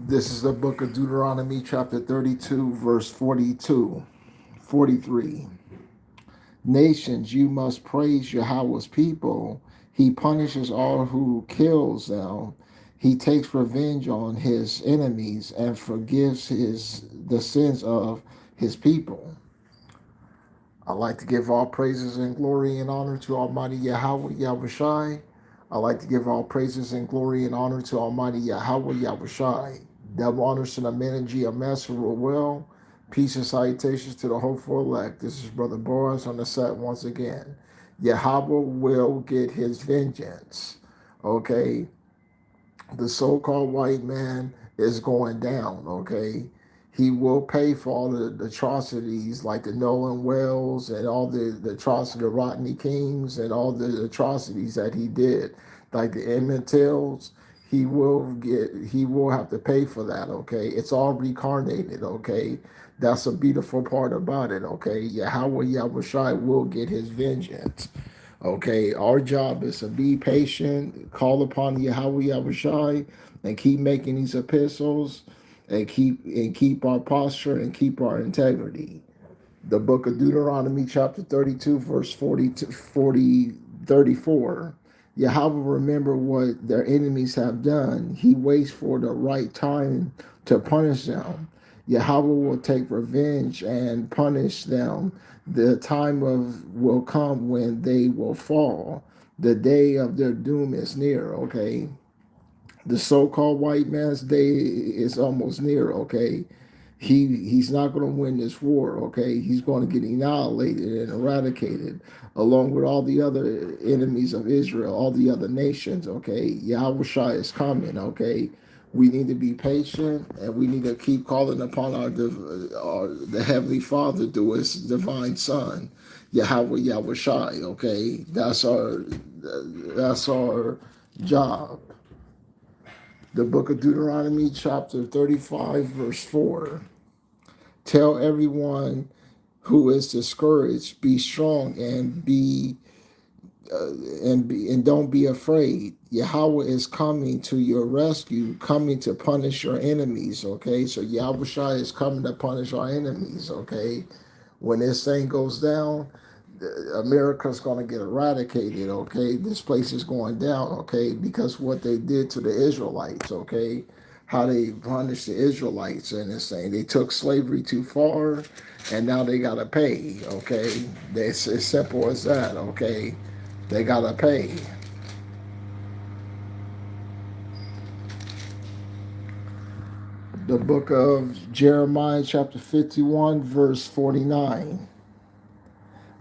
This is the book of Deuteronomy, chapter 32, verse 42, 43. Nations, you must praise Yahweh's people. He punishes all who kills them. He takes revenge on his enemies and forgives the sins of his people. I like to give all praises and glory and honor to Almighty Yahweh Yahushai. I like to give all praises and glory and honor to Almighty Yahweh Yahushai. Double honors to the men and G of Master rule well. Peace and salutations to the hopeful elect. This is Brother Boaz on the set once again. Yahweh will get his vengeance. Okay, the so-called white man is going down. Okay, he will pay for all the atrocities like the Nolan Wells and all the atrocities, the Rodney Kings and all the atrocities that he did, like the Emmett Tills. He will have to pay for that. Okay, it's all reincarnated. Okay, that's a beautiful part about it. Okay, Yahweh Yahushai will get his vengeance. Okay, our job is to be patient, call upon Yahweh Yahushai, and keep making these epistles, and keep our posture and keep our integrity. The book of Deuteronomy, chapter 32, verse 34. Yahweh remember what their enemies have done. He waits for the right time to punish them. Yahweh will take revenge and punish them. The time of will come when they will fall. The day of their doom is near. Okay, the so-called white man's day is almost near. Okay, he's not going to win this war. Okay, he's going to get annihilated and eradicated along with all the other enemies of Israel, all the other nations. Okay, Yahushua is coming. Okay, we need to be patient and we need to keep calling upon the Heavenly Father through His divine Son, Yahweh Yahushai. Okay, that's our job. The book of Deuteronomy, chapter 35, verse 4. Tell everyone who is discouraged, be strong and don't be afraid. Yahweh is coming to your rescue, coming to punish your enemies. Okay, so Yahweh is coming to punish our enemies. Okay, when this thing goes down, America's going to get eradicated. Okay, this place is going down. Okay, because what they did to the Israelites. Okay, how they punished the Israelites and this thing. They took slavery too far, and now they got to pay. Okay, it's as simple as that. Okay, they got to pay. The book of Jeremiah, chapter 51, verse 49.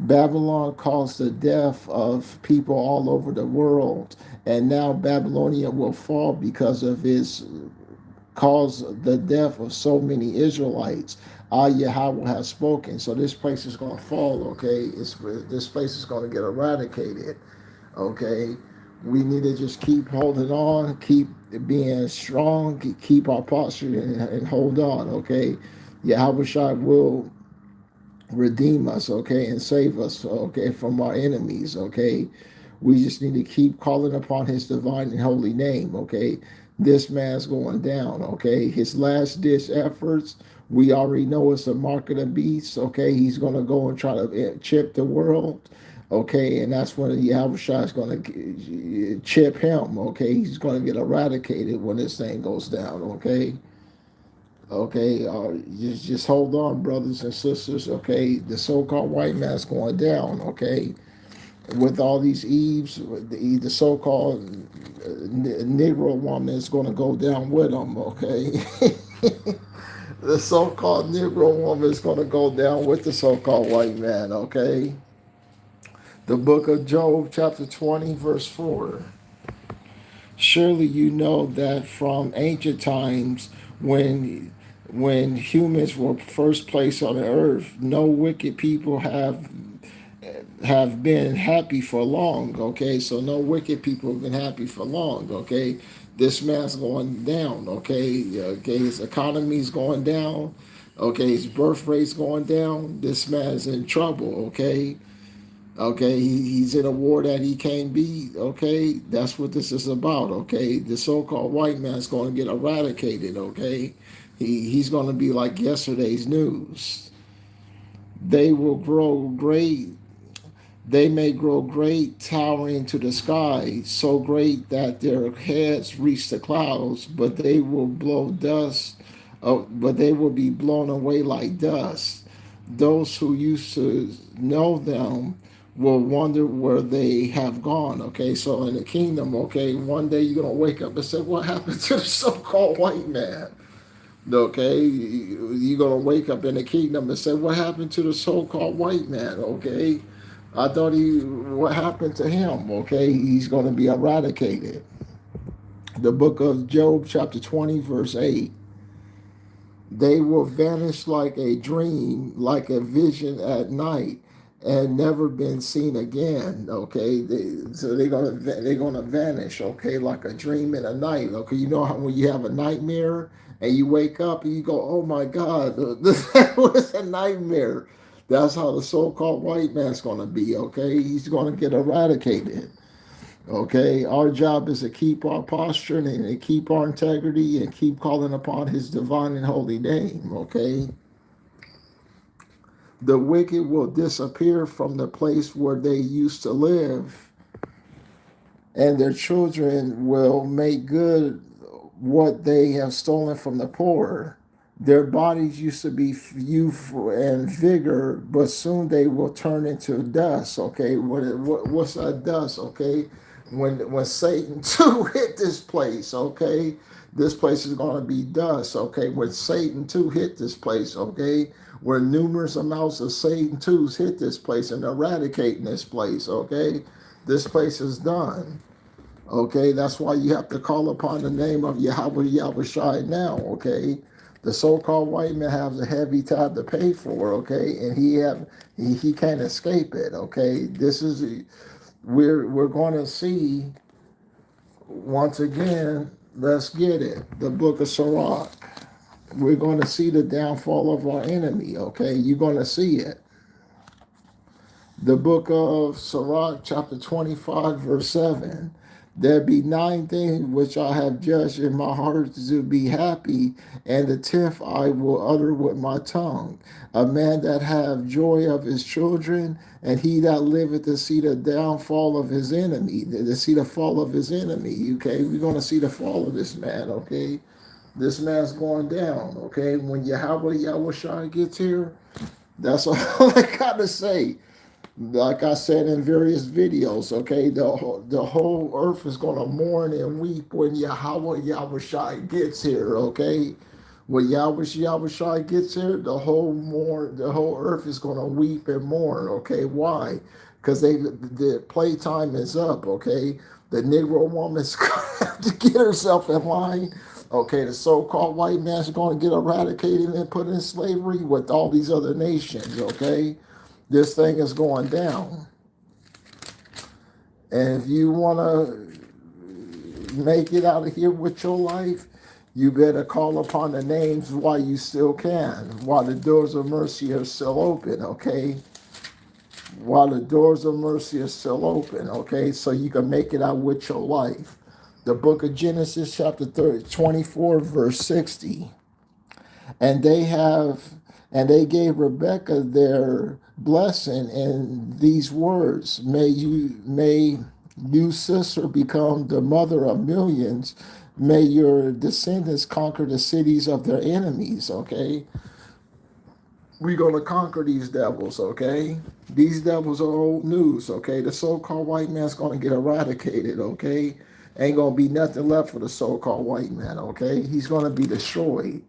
Babylon caused the death of people all over the world, and now Babylonia will fall because of its cause the death of so many Israelites. Yahweh has spoken. So this place is going to fall. Okay, this place is going to get eradicated. Okay, we need to just keep holding on, keep being strong, keep our posture and hold on. Okay, Yahweh will redeem us, okay, and save us, okay, from our enemies, okay. We just need to keep calling upon his divine and holy name, okay. This man's going down, okay. His last ditch efforts, we already know it's a mark of the beast, okay. He's going to go and try to chip the world, okay, and that's when Yahushua is going to chip him, okay. He's going to get eradicated when this thing goes down, okay. Okay, just hold on, brothers and sisters. Okay, the so-called white man's going down. Okay, with all these Eves, the so-called Negro woman is going to go down with them. Okay, the so-called Negro woman is going to go down with the so-called white man. Okay, the book of Job, chapter 20, verse 4. Surely you know that from ancient times, when humans were first placed on the earth, no wicked people have been happy for long. Okay, so no wicked people have been happy for long. Okay, this man's going down. Okay, his economy's going down. Okay, his birth rate's going down. This man's in trouble. Okay, Okay, he's in a war that he can't beat. Okay, that's what this is about. Okay, the so-called white man is going to get eradicated. Okay, he's going to be like yesterday's news. They will grow great. They may grow great, towering to the sky, so great that their heads reach the clouds, but they will blow dust. But they will be blown away like dust. Those who used to know them will wonder where they have gone. Okay, so in the kingdom, okay, one day you're gonna wake up and say, "What happened to the so-called white man?" Okay, you're gonna wake up in the kingdom and say, "What happened to the so-called white man?" Okay, I thought what happened to him? Okay, he's gonna be eradicated. The book of Job, chapter 20, verse 8. They will vanish like a dream, like a vision at night, and never been seen again. Okay, so they're gonna vanish. Okay, like a dream in a night. Okay, you know how when you have a nightmare and you wake up and you go, "Oh my God, that was a nightmare." That's how the so-called white man's gonna be. Okay, he's gonna get eradicated. Okay, our job is to keep our posture and to keep our integrity and keep calling upon his divine and holy name. Okay, the wicked will disappear from the place where they used to live, and their children will make good what they have stolen from the poor. Their bodies used to be youth and vigor, but soon they will turn into dust. Okay, what's that dust? Okay, when Satan too hit this place, okay, this place is going to be dust. Okay, when Satan too hit this place, okay, where numerous amounts of Satan twos hit this place and eradicating this place, okay, this place is done. Okay, that's why you have to call upon the name of Yahweh Yahushai now. Okay, the so-called white man has a heavy tab to pay for. Okay, and he can't escape it. Okay, this is we're going to see once again. Let's get it. The book of Sirach. We're going to see the downfall of our enemy. Okay, you're going to see it. The book of Sirach, chapter 25, verse 7. There be 9 things which I have judged in my heart to be happy, and the 10th I will utter with my tongue. A man that have joy of his children, and he that liveth to see the downfall of his enemy, to see the fall of his enemy. Okay, we're going to see the fall of this man. Okay, this man's going down. Okay, when Yahweh Yahushua gets here, that's all I got to say. Like I said in various videos, okay, the whole earth is going to mourn and weep when Yahweh Yahushai gets here, okay? When Yahweh Yahushai gets here, the whole earth is going to weep and mourn, okay? Why? Because the playtime is up, okay? The Negro woman's going to have to get herself in line. Okay, the so-called white man's going to get eradicated and put in slavery with all these other nations, okay? This thing is going down. And if you want to make it out of here with your life, you better call upon the names while you still can, while the doors of mercy are still open, okay? While the doors of mercy are still open, okay? So you can make it out with your life. The book of Genesis, chapter 24, verse 60. And they gave Rebekah their blessing in these words: may you, sister, become the mother of millions. May your descendants conquer the cities of their enemies. Okay, we're gonna conquer these devils. Okay, these devils are old news. Okay, the so-called white man's gonna get eradicated. Okay, ain't gonna be nothing left for the so-called white man. Okay, he's gonna be destroyed.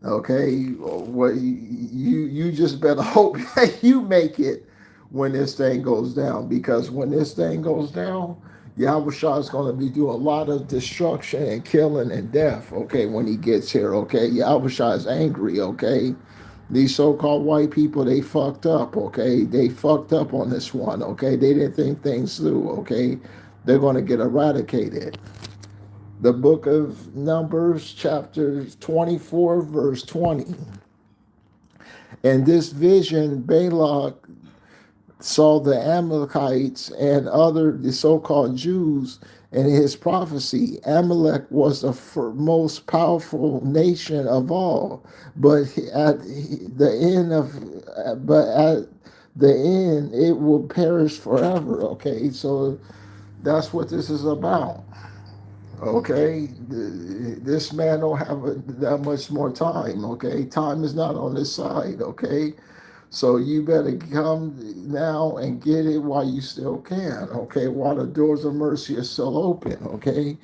Okay, well, you just better hope that you make it when this thing goes down, because when this thing goes down, Yahushua is going to be doing a lot of destruction and killing and death. Okay, when he gets here, okay, Yahushua is angry. Okay, these so-called white people, they fucked up. Okay, they fucked up on this one. Okay, they didn't think things through. Okay, they're going to get eradicated. The book of Numbers, chapter 24, verse 20. In this vision, Balak saw the Amalekites and the so-called Jews, and his prophecy, Amalek was the most powerful nation of all. But at the end of, but at the end, it will perish forever. Okay, so that's what this is about. Okay, this man don't have that much more time. Okay, time is not on his side. Okay, so you better come now and get it while you still can. Okay, while the doors of mercy are still open. Okay,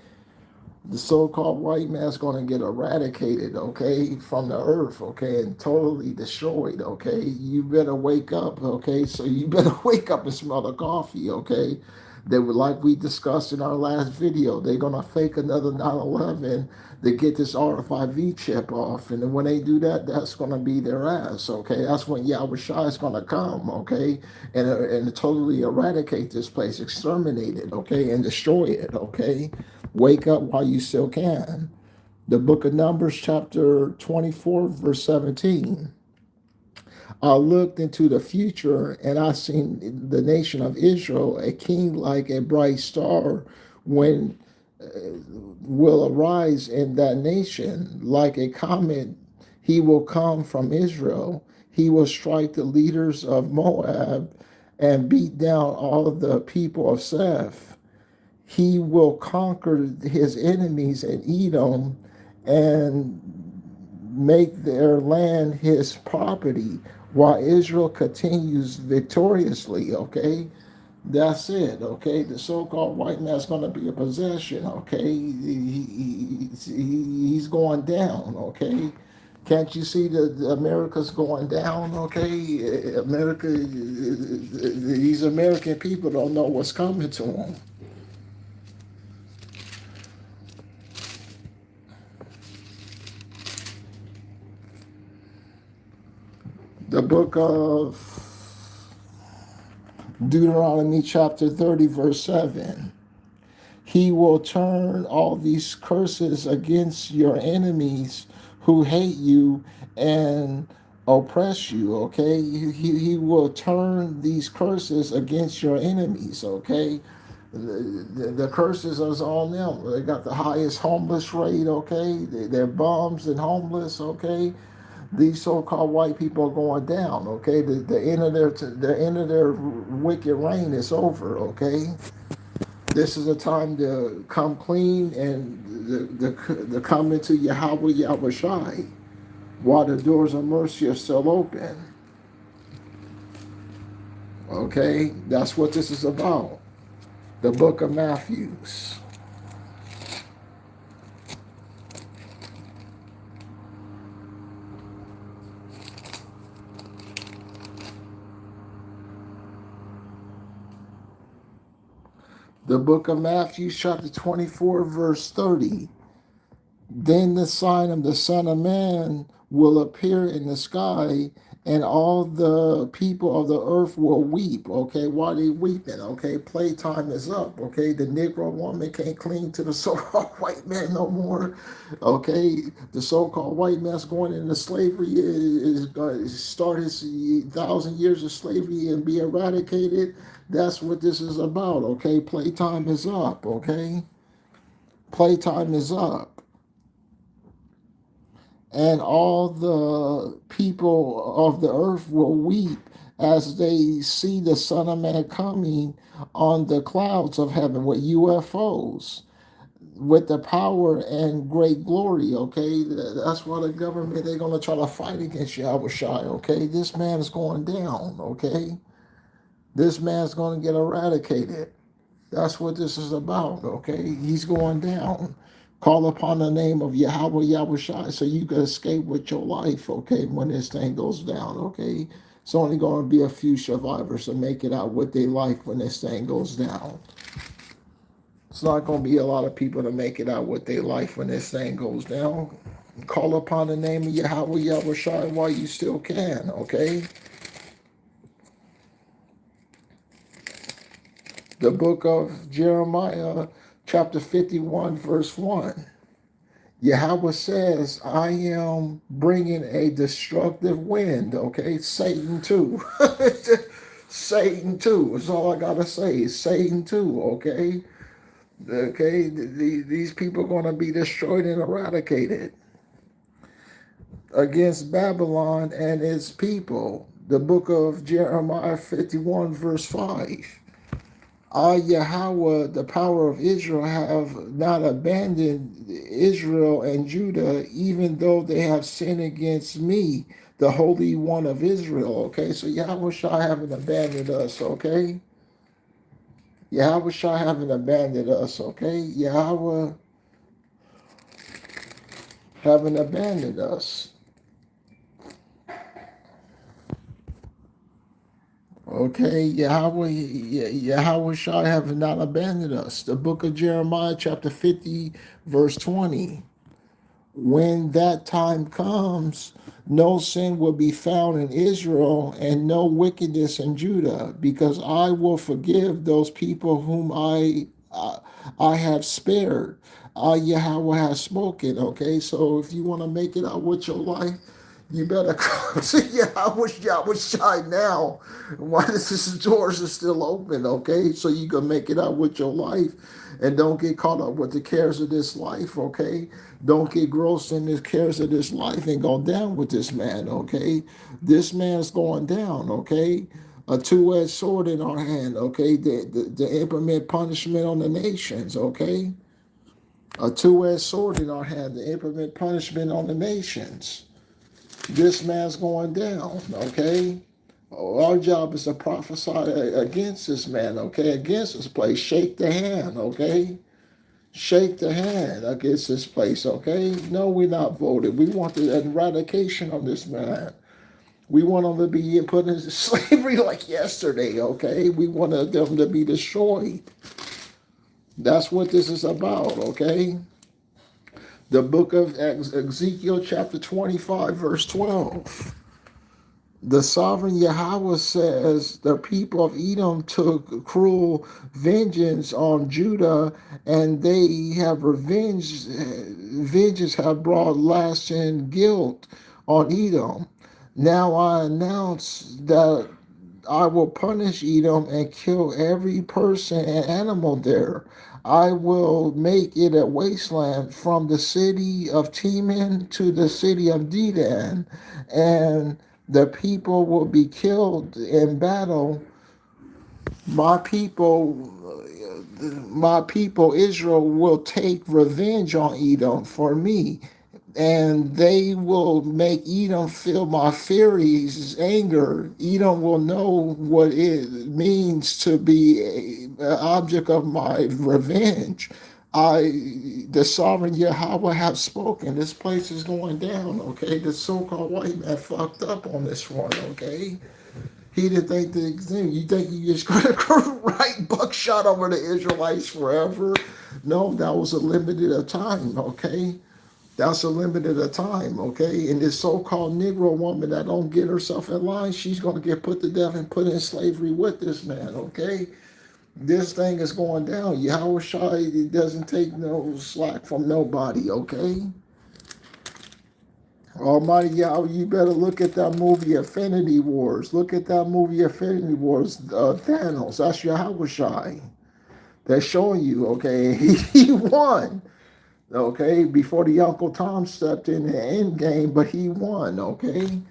the so-called white man's going to get eradicated, okay, from the earth, okay, and totally destroyed, okay. You better wake up, okay. So you better wake up and smell the coffee, okay. They were, like we discussed in our last video, they're going to fake another 9/11 to get this RFID chip off, and then when they do that, that's going to be their ass, okay. That's when Yahweh Shai is going to come, okay, and totally eradicate this place, exterminate it, okay, and destroy it, okay. Wake up while you still can. The book of Numbers, chapter 24, verse 17. I looked into the future and I seen the nation of Israel, a king like a bright star, when will arise in that nation like a comet. He will come from Israel. He will strike the leaders of Moab and beat down all the people of Seth. He will conquer his enemies in Edom and make their land his property while Israel continues victoriously. Okay, that's it. Okay, the so-called white man's going to be a possession. Okay, he's going down. Okay, can't you see that America's going down? Okay, America, these American people don't know what's coming to them. The book of Deuteronomy, chapter 30, verse 7. He will turn all these curses against your enemies who hate you and oppress you, okay? He will turn these curses against your enemies, okay? The curses is on them. They got the highest homeless rate, okay? They're bums and homeless, okay? These so-called white people are going down. Okay, the end of their wicked reign is over. Okay, this is a time to come clean and the come into Yahweh Yahweh Shai while the doors of mercy are still open. Okay, that's what this is about. The book of Matthews. The book of Matthew, chapter 24, verse 30. Then the sign of the Son of Man will appear in the sky, and all the people of the earth will weep. Okay, why are they weeping? Okay, playtime is up. Okay, the Negro woman can't cling to the so-called white man no more. Okay, the so-called white man's going into slavery, is going to start his 1,000 years of slavery and be eradicated. That's what this is about. Okay, playtime is up. Okay, playtime is up. And all the people of the earth will weep as they see the Son of Man coming on the clouds of heaven with UFOs, with the power and great glory. Okay, that's why the government, they're gonna try to fight against Yahweh Shai. Okay, this man is going down. Okay, this man's gonna get eradicated. That's what this is about, okay? He's going down. Call upon the name of Yahweh Yahweh Shai so you can escape with your life, okay, when this thing goes down, okay? It's only going to be a few survivors to make it out what they like when this thing goes down. It's not going to be a lot of people to make it out what they like when this thing goes down. Call upon the name of Yahweh Yahweh Shai while you still can, okay? The book of Jeremiah, chapter 51, verse 1. Yahweh says, I am bringing a destructive wind, okay? Satan too. Satan too. That's all I gotta say. Satan too. Okay. Okay. These people are gonna be destroyed and eradicated against Babylon and its people. The book of Jeremiah 51 verse 5. I, Yahweh, the power of Israel, have not abandoned Israel and Judah, even though they have sinned against me, the Holy One of Israel. Okay, so Yahweh Shai haven't abandoned us. Okay, Yahweh Shai haven't abandoned us. Okay, Yahweh haven't abandoned us. Okay, Yahweh Shai have not abandoned us. The book of Jeremiah, chapter 50, verse 20. When that time comes, no sin will be found in Israel and no wickedness in Judah, because I will forgive those people whom I have spared. Yahweh has spoken. Okay, so if you want to make it out with your life, you better come see Yahweh shine now. Why this doors are still open, okay? So you can make it out with your life and don't get caught up with the cares of this life, okay? Don't get grossed in the cares of this life and go down with this man, okay? This man's going down, okay? A two-edged sword in our hand, okay? The implement punishment on the nations, okay? A two-edged sword in our hand to implement punishment on the nations. This man's going down, okay? Our job is to prophesy against this man, okay? Against this place. Shake the hand, okay? Shake the hand against this place, okay? No, we're not voted. We want the eradication of this man. We want him to be put into slavery like yesterday, okay? We want them to be destroyed. That's what this is about, okay? The book of Ezekiel, chapter 25, verse 12. The sovereign Yahweh says the people of Edom took cruel vengeance on Judah, and they have vengeance have brought lasting guilt on Edom. Now I announce that I will punish Edom and kill every person and animal there. I will make it a wasteland from the city of Teman to the city of Dedan, and the people will be killed in battle. My people, my people Israel will take revenge on Edom for me, and they will make Edom feel my fury's anger. Edom will know what it means to be an object of my revenge. The sovereign Yahweh, have spoken. This place is going down, okay? The so-called white man fucked up on this one, okay? He didn't think the thing. You think you just going to write buckshot over the Israelites forever? No, that was a limited time, okay? That's a limited time, okay? And this so-called Negro woman that don't get herself in line, she's going to get put to death and put in slavery with this man, okay? This thing is going down. Yahweh Shai doesn't take no slack from nobody, okay? Almighty Yahweh, you better look at that movie Infinity Wars. Look at that movie Infinity Wars, Thanos. That's Yahweh Shai. They're showing you, okay? He won. Okay, before the Uncle Tom stepped in the end game, but he won, okay?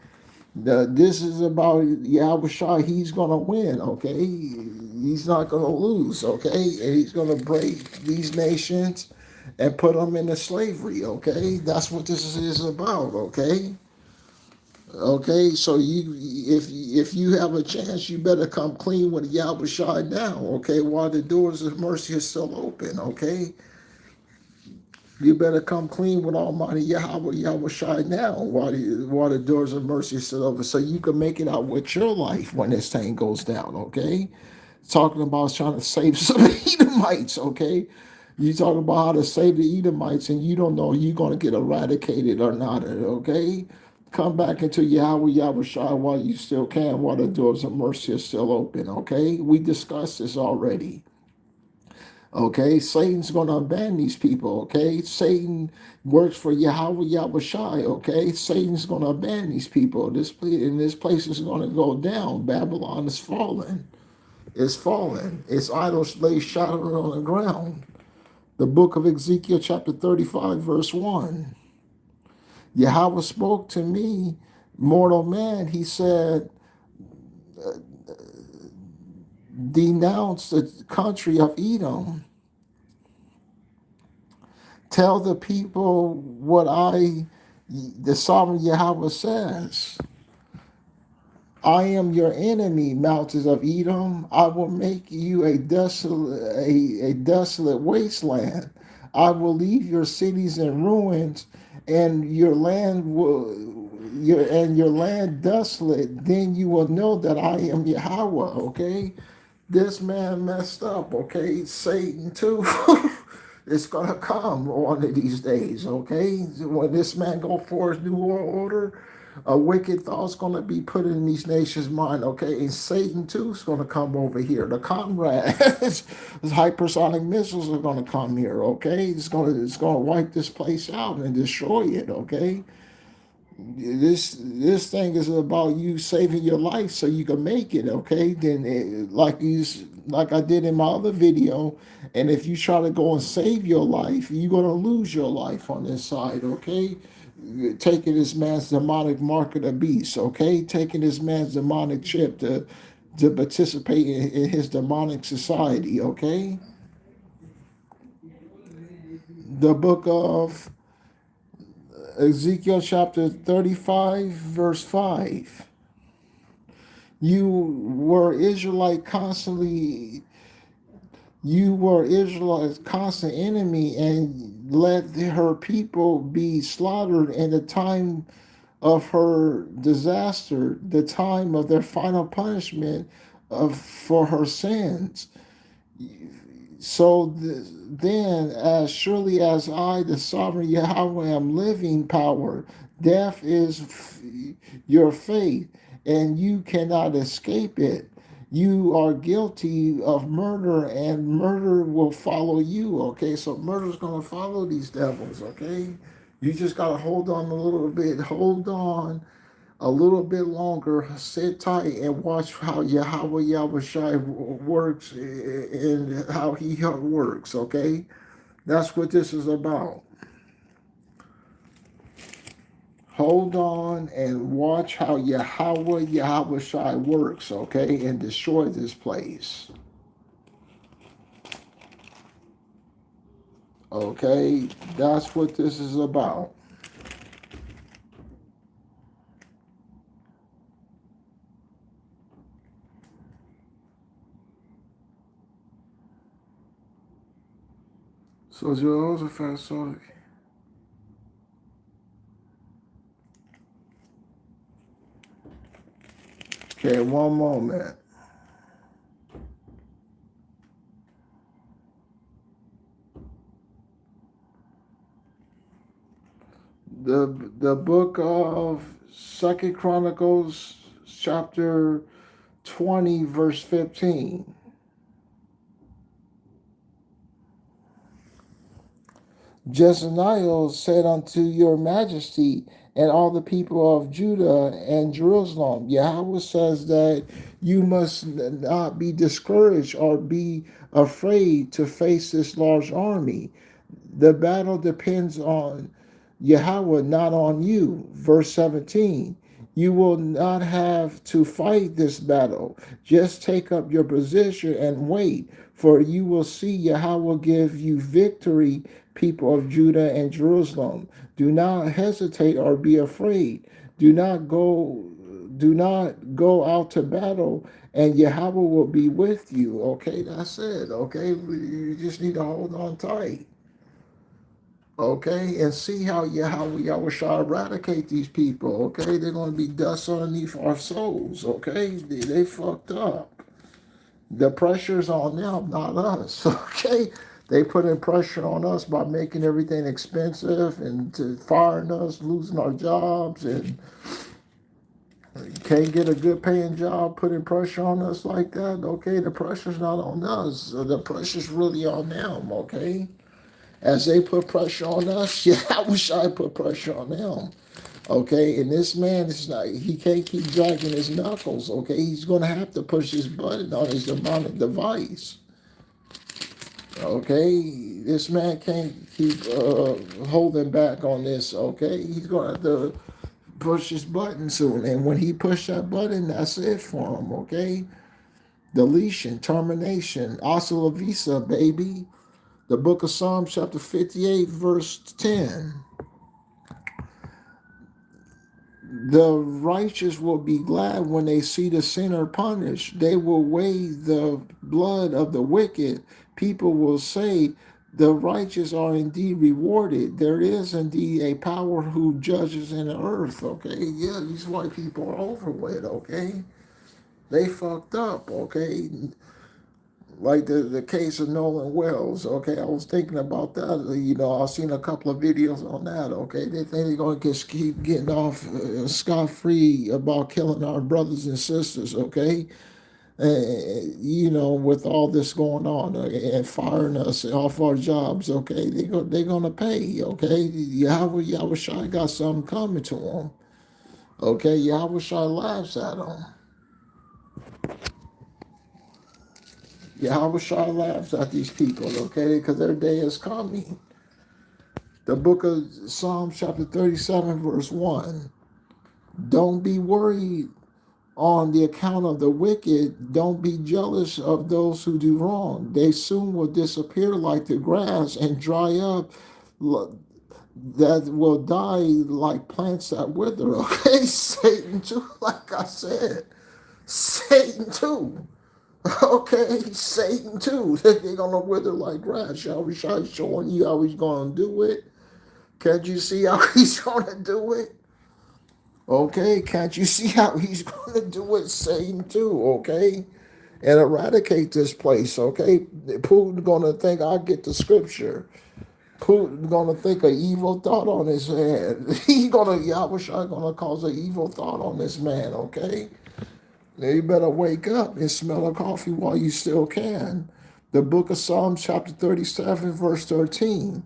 This is about Yahweh Shai. He's going to win, okay? He's not going to lose, okay? And he's going to break these nations and put them into slavery, okay? That's what this is about, okay? Okay, so if you have a chance, you better come clean with Yahweh Shai now, okay? While the doors of mercy are still open, okay? You better come clean with Almighty Yahweh Shai now while the doors of mercy are still open, so you can make it out with your life when this thing goes down, okay? Talking about trying to save some Edomites, okay? You talking about how to save the Edomites and you don't know you're going to get eradicated or not, okay? Come back into Yahweh Shai while you still can, while the doors of mercy are still open, okay? We discussed this already. Okay, Satan's going to abandon these people. Okay, Satan works for Yahweh Yahushai. Okay, Satan's going to abandon these people. This place is going to go down. Babylon is fallen. It's fallen. Its idols lay shattered on the ground. The book of Ezekiel, chapter 35, verse 1. Yahweh spoke to me, mortal man. He said, denounce the country of Edom. Tell the people what the sovereign Yahweh says. I am your enemy, mountains of Edom. I will make you a desolate wasteland. I will leave your cities in ruins, and your land desolate. Then you will know that I am Yahweh. Okay, this man messed up. Okay, Satan too. It's gonna come one of these days. Okay, when this man go for his new world order, a wicked thought's going to be put in these nations' mind, okay? And Satan too is going to come over here. The comrades, the hypersonic missiles are going to come here, okay? It's going to wipe this place out and destroy it, okay? This thing is about you saving your life so you can make it, okay? Then like I did in my other video, and if you try to go and save your life, you're gonna lose your life on this side, okay? Taking this man's demonic mark of the beast, okay? Taking this man's demonic chip to participate in his demonic society, okay? The book of Ezekiel chapter 35, verse 5. You were Israel's constant enemy and let her people be slaughtered in the time of her disaster, the time of their final punishment for her sins. Then, as surely as I, the sovereign Yahweh, am living power, death is your fate, and you cannot escape it. You are guilty of murder, and murder will follow you. Okay, so murder's going to follow these devils. Okay, you just got to hold on a little bit. Hold on a little bit longer, sit tight, and watch how Yahweh Yahushai works and how he works, okay? That's what this is about. Hold on and watch how Yahweh Yahushai works, okay? And destroy this place. Okay? That's what this is about. So Jehoshaphat saw. Okay, one moment. The book of Second Chronicles, chapter 20, verse 15. Jezaniel said unto your majesty and all the people of Judah and Jerusalem, Yahweh says that you must not be discouraged or be afraid to face this large army. The battle depends on Yahweh, not on you. Verse 17. You will not have to fight this battle. Just take up your position and wait, for you will see Yahweh give you victory, people of Judah and Jerusalem. Do not hesitate or be afraid. Do not go out to battle, and Yahweh will be with you. Okay, that's it. Okay, you just need to hold on tight. Okay, and see how Yahweh shall eradicate these people. Okay, they're going to be dust underneath our souls. Okay, they fucked up. The pressure's on them, not us. Okay, they put in pressure on us by making everything expensive and to firing us, losing our jobs, and Can't get a good paying job putting pressure on us like that. Okay, the pressure's not on us. The pressure's really on them. Okay, as they put pressure on us, yeah, I wish I put pressure on them. Okay, and this man is not, he can't keep dragging his knuckles. Okay, he's going to have to push his button on his demonic device. Okay, this man can't keep holding back on this. Okay, he's going to have to push his button soon. And when he pushed that button, that's it for him. Okay, deletion, termination, hasta la vista, baby. The book of Psalms, chapter 58, verse 10. The righteous will be glad when they see the sinner punished. They will weigh the blood of the wicked. People will say, the righteous are indeed rewarded. There is indeed a power who judges in the earth. Okay, yeah, these white people are over with. Okay, they fucked up. Okay, like the case of Nolan Wells. Okay, I was thinking about that. You know, I've seen a couple of videos on that. Okay, they think they're gonna just keep getting off scot free about killing our brothers and sisters. Okay, you know, with all this going on and firing us off our jobs. Okay, they're gonna pay. Okay, Yahweh Shai got something coming to them. Okay, Yahweh Shai laughs at them. Yahweh Shai laughs at these people, okay, because their day is coming. The book of Psalms, chapter 37, verse 1. Don't be worried on the account of the wicked. Don't be jealous of those who do wrong. They soon will disappear like the grass and dry up, that will die like plants that wither, okay? Satan, too, like I said. Satan, too. Okay, Satan too. They're gonna wither like grass. Shall we start showing you how he's gonna do it? Can't you see how he's gonna do it? Okay, can't you see how he's gonna do it? Satan too. Okay, and eradicate this place. Okay, Putin gonna think I get the scripture. Putin gonna think an evil thought on his head. He's gonna Yahweh gonna cause an evil thought on this man. Okay. Now you better wake up and smell a coffee while you still can. The book of Psalms, chapter 37, verse 13.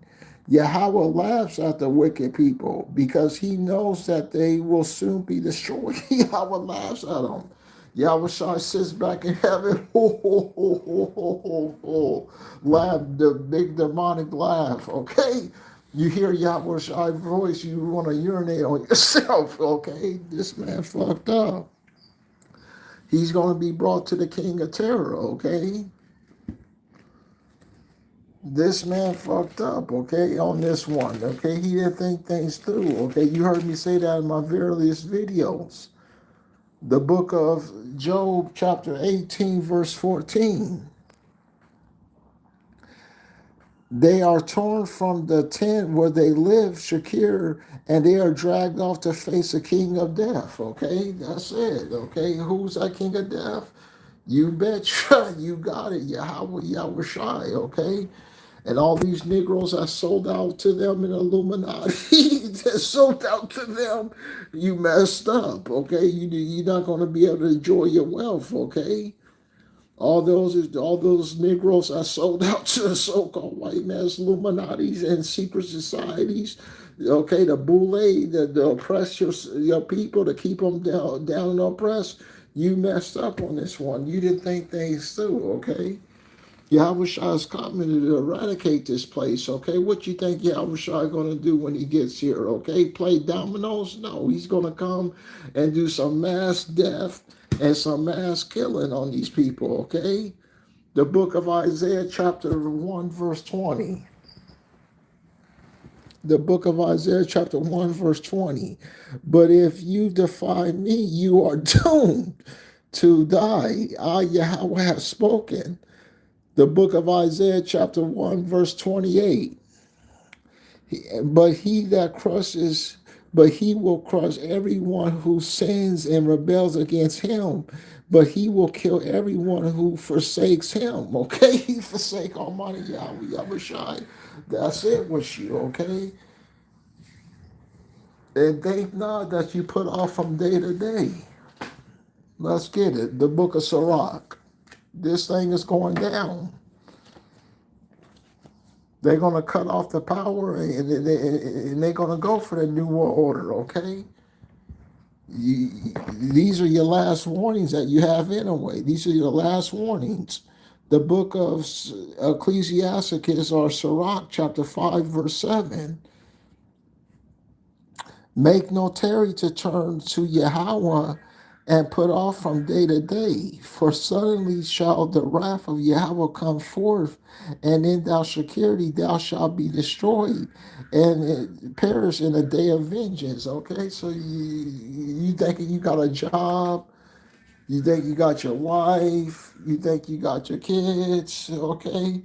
Yahweh laughs at the wicked people because he knows that they will soon be destroyed. Yahweh laughs at them. Yahweh Shai sits back in heaven, ho, ho, ho, ho, ho, ho, ho. Laugh, the big demonic laugh, okay? You hear Yahweh Shai's voice, you want to urinate on yourself, okay? This man fucked up. He's going to be brought to the king of terror, okay? This man fucked up, okay, on this one, okay? He didn't think things through, okay? You heard me say that in my various videos. The book of Job, chapter 18, verse 14. They are torn from the tent where they live, Shakir, and they are dragged off to face a king of death. Okay, that's it. Okay, who's that king of death? You betcha, you got it. Yahweh Shai. Okay, and all these Negroes are sold out to them in Illuminati. They're sold out to them. You messed up. Okay, you're not going to be able to enjoy your wealth. Okay. All those Negroes are sold out to the so-called white man's Illuminatis and secret societies. Okay, the boule, the oppress your people, to keep them down and oppressed. You messed up on this one. You didn't think things through. Okay, Yahweh Shai is coming to eradicate this place. Okay, what you think Yahweh Shai going to do when he gets here? Okay, play dominoes? No, he's going to come and do some mass death and some mass killing on these people. Okay, the book of Isaiah, chapter 1, verse 20. The book of Isaiah, chapter 1, verse 20. But if you defy me, you are doomed to die. I, Yahweh, have spoken. The book of Isaiah, chapter 1, verse 28. But he that crushes, but he will crush everyone who sins and rebels against him. But he will kill everyone who forsakes him. Okay? He forsake Almighty Yahweh Shai. That's it with you, okay? And think not that you put off from day to day. Let's get it. The book of Sirach. This thing is going down. They're going to cut off the power and they're going to go for the New World Order, okay? These are your last warnings that you have anyway. These are your last warnings. The book of Ecclesiasticus or Sirach, chapter 5, verse 7. Make no tarry to turn to Yahweh and put off from day to day, for suddenly shall the wrath of Yahweh come forth, and in thy security thou shalt be destroyed and perish in a day of vengeance. Okay, so you thinking you got a job, you think you got your wife, you think you got your kids, okay?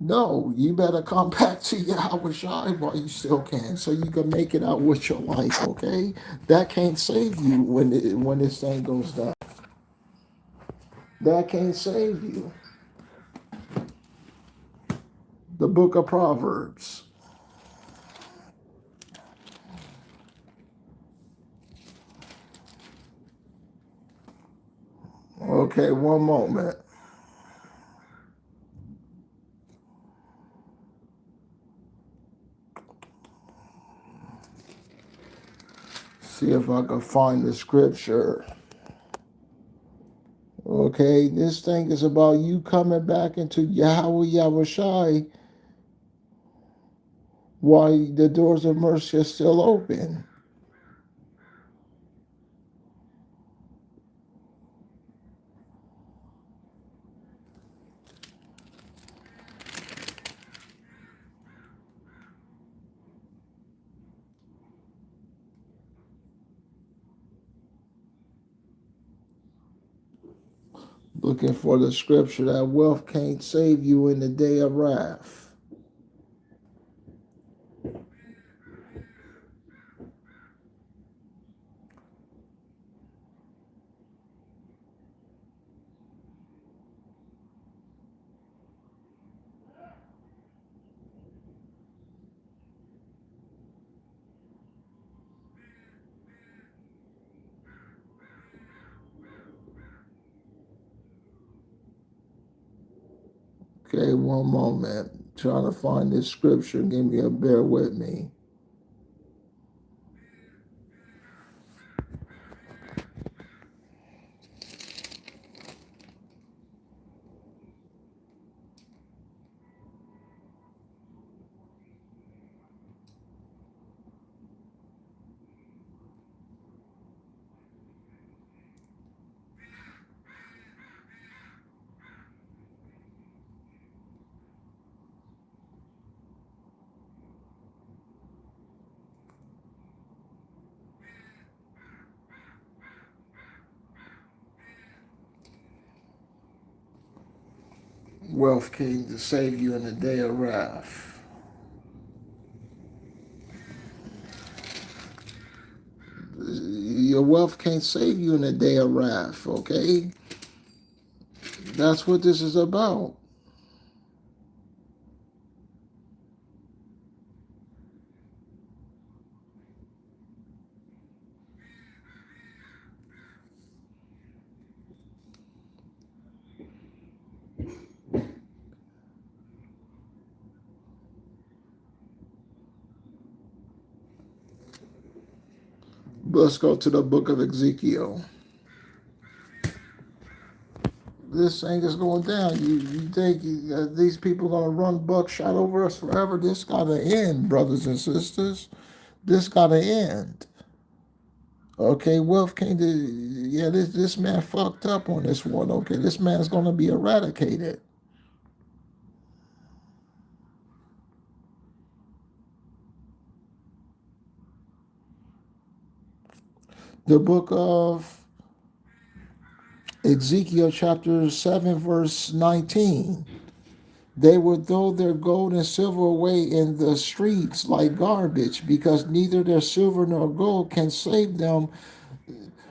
No, you better come back to Yahweh Shai while you still can, so you can make it out with your life, okay? That can't save you when this thing goes down. That can't save you. The book of Proverbs. Okay, one moment. See if I can find the scripture. Okay, this thing is about you coming back into Yahweh Yahushai while the doors of mercy are still open. Looking for the scripture that wealth can't save you in the day of wrath. Okay, one moment. Trying to find this scripture. Give me a bear with me. Wealth came to save you in the day of wrath. Your wealth can't save you in the day of wrath, okay? That's what this is about. Let's go to the book of Ezekiel. This thing is going down. You think these people are going to run buckshot over us forever? This got to end, brothers and sisters. This got to end. Okay, wealth came to, yeah, this man fucked up on this one. Okay, this man's going to be eradicated. The book of Ezekiel, chapter 7, verse 19. They will throw their gold and silver away in the streets like garbage, because neither their silver nor gold can save them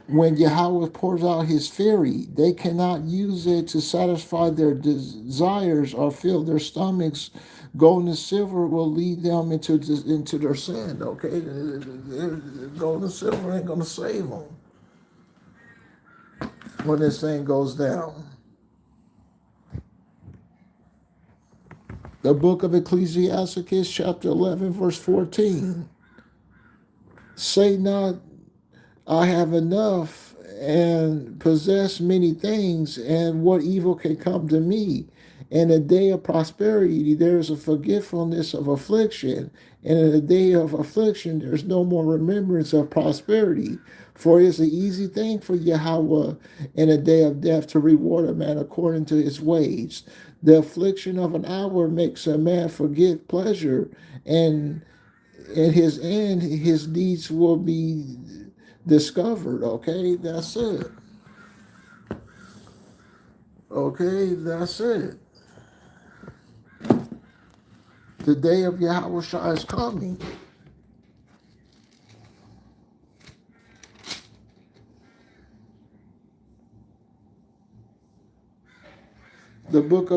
when Yahweh pours out his fury. They cannot use it to satisfy their desires or fill their stomachs. Gold and silver will lead them into their sin. Okay, gold and silver ain't gonna save them. when this thing goes down. The book of Ecclesiasticus, chapter 11, verse 14. Say not, I have enough and possess many things, and what evil can come to me? In a day of prosperity, there is a forgetfulness of affliction, and in a day of affliction, there's no more remembrance of prosperity. For it is an easy thing for Yahweh in a day of death to reward a man according to his ways. The affliction of an hour makes a man forget pleasure, and in his end, his deeds will be discovered. Okay, that's it. Okay, that's it. The day of Yahweh Shai is coming. The book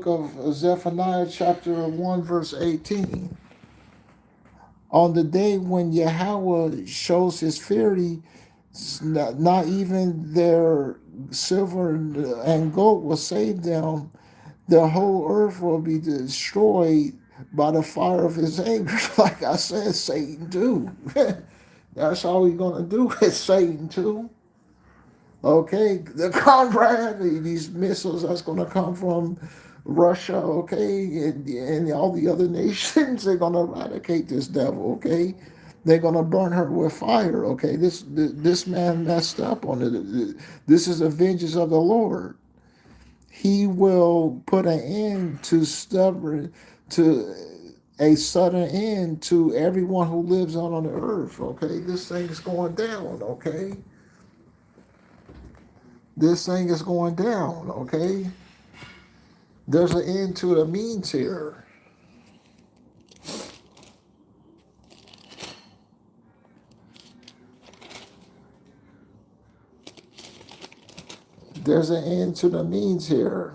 of Zephaniah, chapter 1, verse 18. On the day when Yahweh shows his fury, not even their silver and gold will save them. The whole earth will be destroyed by the fire of his anger. Like I said, Satan too. That's all he's gonna do is Satan too. Okay, the Conrad, these missiles that's gonna come from Russia, okay, and all the other nations, they're gonna eradicate this devil, okay. They're gonna burn her with fire, okay. This man messed up on it. This is the vengeance of the Lord. He will put an end to stubborn to a sudden end to everyone who lives on the earth. Okay, this thing is going down. Okay, this thing is going down. Okay, there's an end to the means here. There's an end to the means here.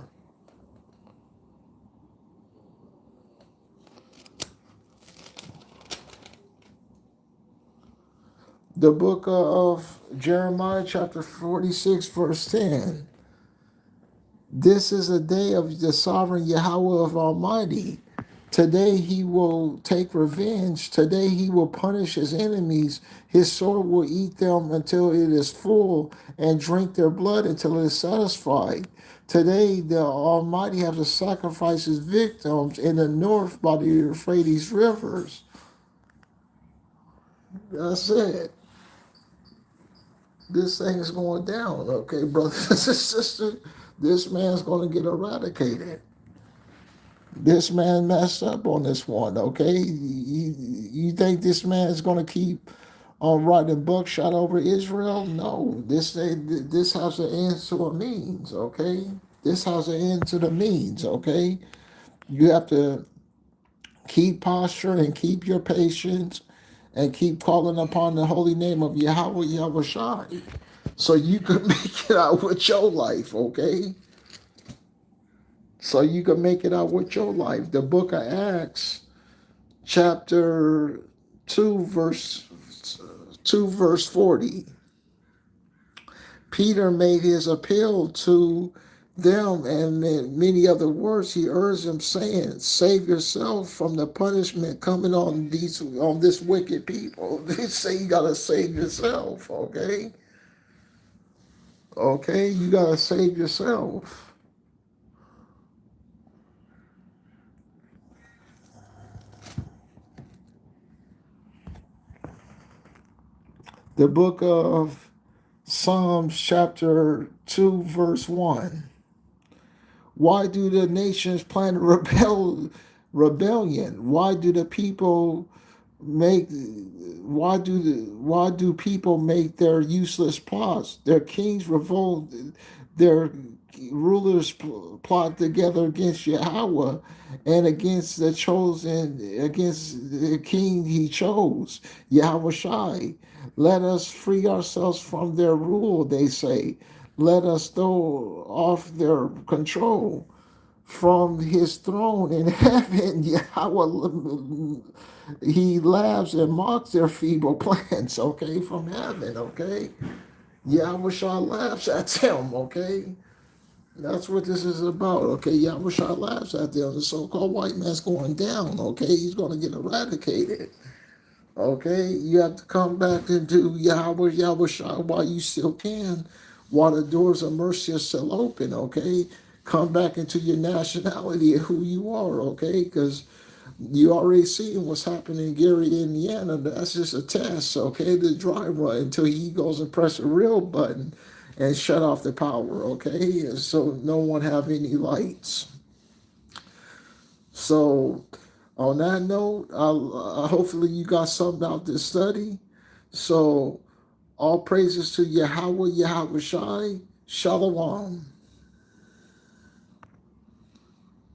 The book of Jeremiah, chapter 46, verse 10. This is a day of the sovereign Yahweh of Almighty. Today he will take revenge. Today he will punish his enemies. His sword will eat them until it is full and drink their blood until it is satisfied. Today the Almighty has to sacrifice his victims in the north by the Euphrates rivers. That's it. This thing is going down, okay, brothers and sisters. This man's going to get eradicated. This man messed up on this one, okay? You think this man is going to keep on riding buckshot over Israel? No, this has an end to a means, okay? This has an end to the means, okay? You have to keep posture and keep your patience and keep calling upon the holy name of Yahweh Yahweh Shai so you can make it out with your life, okay? So you can make it out with your life. The book of Acts, chapter 2, verse 40. Peter made his appeal to them, and in many other words, he urged them, saying, "Save yourself from the punishment coming on this wicked people." They say you gotta save yourself, okay? Okay, you gotta save yourself. The book of Psalms, chapter 2, verse 1. Why do the nations plan rebellion? Why do the people make why do people make their useless plots? Their kings revolt, their rulers plot together against Yahweh and against against the king he chose, Yahweh Shai. Let us free ourselves from their rule, they say. Let us throw off their control from his throne in heaven. Yahweh, he laughs and mocks their feeble plans, okay, from heaven, okay? Yahweh laughs at them, okay? That's what this is about, okay? Yahweh laughs at them. The so-called white man's going down, okay? He's going to get eradicated, okay? You have to come back into Yahweh while you still can, while the doors of mercy are still open, okay? Come back into your nationality of who you are, okay? Because you already seen what's happening in Gary, Indiana. That's just a test, okay? The dry run until he goes and press a real button and shut off the power, okay? So no one have any lights. So on that note, hopefully you got something out this study. So all praises to Yahweh, Yahweh Shai, Shalom.